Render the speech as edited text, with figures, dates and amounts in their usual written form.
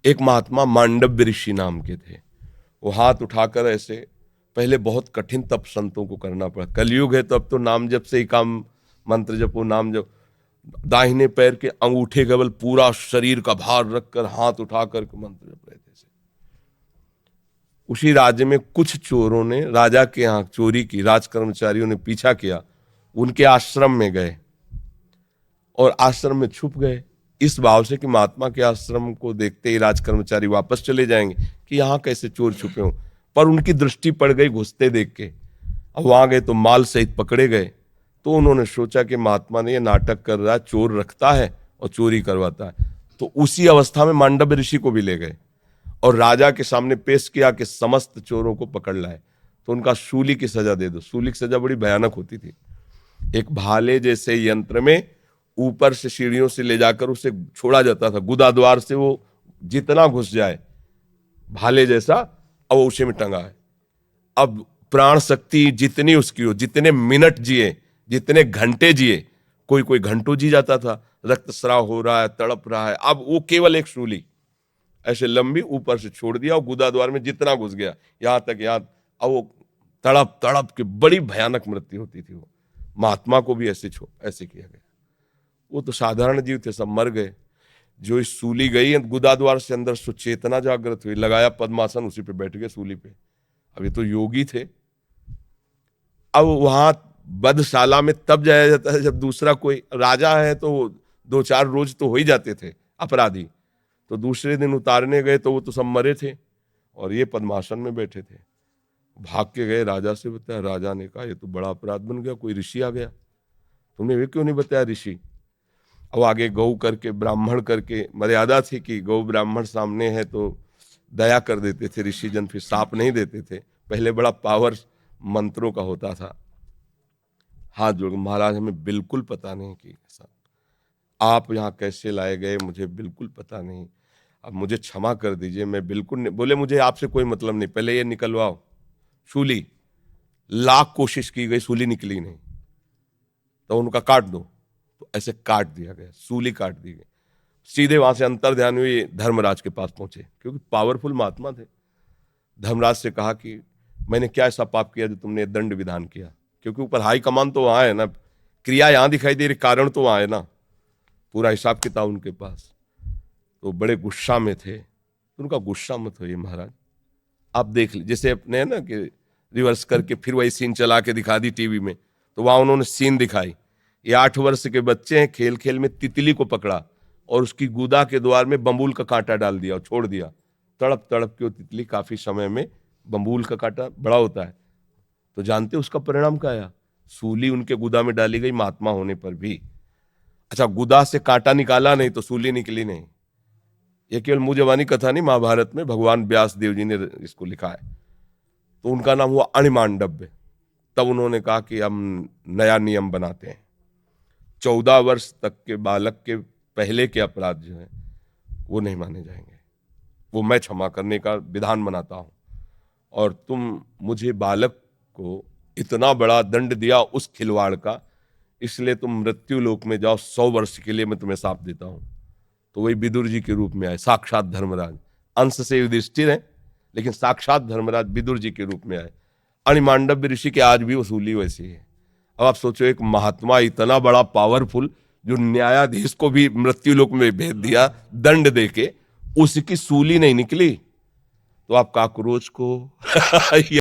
एक महात्मा मांडव्य ऋषि नाम के थे। वो हाथ उठाकर ऐसे, पहले बहुत कठिन तप संतों को करना पड़ा। कलयुग है तो अब तो नाम जप से ही काम, मंत्र जपो, नाम जप। दाहिने पैर के अंगूठे केवल पूरा शरीर का भार रखकर हाथ उठाकर मंत्र जप रहे थे। उसी राज्य में कुछ चोरों ने राजा के यहाँ चोरी की, राज कर्मचारियों ने पीछा किया, उनके आश्रम में गए और आश्रम में छुप गए, इस भाव से कि महात्मा के आश्रम को देखते ही राज कर्मचारी वापस चले जाएंगे कि यहाँ कैसे चोर छुपे हों। पर उनकी दृष्टि पड़ गई घुसते देख के। अब वहां गए तो माल सहित पकड़े गए। तो उन्होंने सोचा कि महात्मा ने ये नाटक कर रहा है, चोर रखता है और चोरी करवाता है। तो उसी अवस्था में मांडव्य ऋषि को भी ले गए और राजा के सामने पेश किया कि समस्त चोरों को पकड़ लाए तो उनका शूली की सजा दे दो। शूली की सजा बड़ी भयानक होती थी। एक भाले जैसे यंत्र में ऊपर से सीढ़ियों से ले जाकर उसे छोड़ा जाता था, गुदा द्वार से वो जितना घुस जाए भाले जैसा, अब वो उसे में टंगा है। अब प्राण शक्ति जितनी उसकी हो, जितने मिनट जिए, जितने घंटे जिए, कोई कोई घंटों जी जाता था, रक्तस्राव हो रहा है, तड़प रहा है। अब वो केवल एक शूली ऐसे लंबी ऊपर से छोड़ दिया और गुदा द्वार में जितना घुस गया यहां तक, याद, अब वो तड़प तड़प के बड़ी भयानक मृत्यु होती थी। वो महात्मा को भी ऐसे किया गया। वो तो साधारण जीव थे, सब मर गए। जो इस सूली गई गुदा द्वार से अंदर, सो चेतना जागृत हुई, लगाया पद्मासन, उसी पे बैठ गए सूली पे। अब ये तो योगी थे। अब वहां बधशाला में तब जाया जाता है जब दूसरा कोई राजा है, तो 2-4 रोज तो हो ही जाते थे अपराधी। तो दूसरे दिन उतारने गए तो वो तो सब मरे थे और ये पद्मासन में बैठे थे। भाग के गए राजा से, बताया। राजा ने कहा ये तो बड़ा अपराध बन गया, कोई ऋषि आ गया, तुमने ये क्यों नहीं बताया ऋषि। अब आगे गौ करके, ब्राह्मण करके, मर्यादा थी कि गौ ब्राह्मण सामने है तो दया कर देते थे ऋषि जन, फिर साप नहीं देते थे। पहले बड़ा पावर मंत्रों का होता था। हाथ जोड़, महाराज हमें बिल्कुल पता नहीं कि ऐसा, आप यहाँ कैसे लाए गए मुझे बिल्कुल पता नहीं, अब मुझे क्षमा कर दीजिए, मैं बिल्कुल नहीं। बोले मुझे आपसे कोई मतलब नहीं, पहले ये निकलवाओ सूली। लाख कोशिश की गई, सूली निकली नहीं। तो उनका काट दो, तो ऐसे काट दिया गया, सूली काट दी गई। सीधे वहां से अंतर ध्यान हुई, धर्मराज के पास पहुंचे, क्योंकि पावरफुल महात्मा थे। धर्मराज से कहा कि मैंने क्या ऐसा पाप किया जो तुमने दंड विधान किया, क्योंकि ऊपर हाई कमान तो वहां है ना, क्रिया यहां दिखाई दे रही, कारण तो वहां है ना, पूरा हिसाब किताब उनके पास। तो बड़े गुस्सा में थे। तो उनका गुस्सा मत होइए महाराज, आप देख लीजिए। जैसे अपने है ना कि रिवर्स करके फिर वही सीन चला के दिखा दी टीवी में, तो वहां उन्होंने सीन दिखाई। ये 8 वर्ष के बच्चे हैं, खेल खेल में तितली को पकड़ा और उसकी गुदा के द्वार में बम्बूल का कांटा डाल दिया और छोड़ दिया। तड़प तड़प के वो तितली, काफी समय में बम्बूल का कांटा बड़ा होता है, तो जानते उसका परिणाम क्या आया। सूली उनके गुदा में डाली गई महात्मा होने पर भी। अच्छा, गुदा से कांटा निकाला नहीं तो सूली निकली नहीं। ये केवल मुंह जबानी कथा नहीं, महाभारत में भगवान व्यास देव जी ने इसको लिखा है। तो उनका नाम हुआ अणिमांडव्य। तब उन्होंने कहा कि हम नया नियम बनाते हैं, 14 वर्ष तक के बालक के पहले के अपराध जो हैं वो नहीं माने जाएंगे, वो मैं क्षमा करने का विधान बनाता हूं। और तुम मुझे बालक को इतना बड़ा दंड दिया उस खिलवाड़ का, इसलिए तुम मृत्यु लोक में जाओ, 100 वर्ष के लिए मैं तुम्हें साप देता हूं। तो वही विदुर जी के रूप में आए, साक्षात धर्मराज। अंश से युधिष्ठिर हैं लेकिन साक्षात धर्मराज विदुर जी के रूप में आए। अणिमांडव्य ऋषि के आज भी वसूली वैसी है। अब आप सोचो, एक महात्मा इतना बड़ा पावरफुल, जो न्यायाधीश को भी मृत्यु लोक में भेज दिया दंड देके, उसकी सूली नहीं निकली, तो आप काकरोच को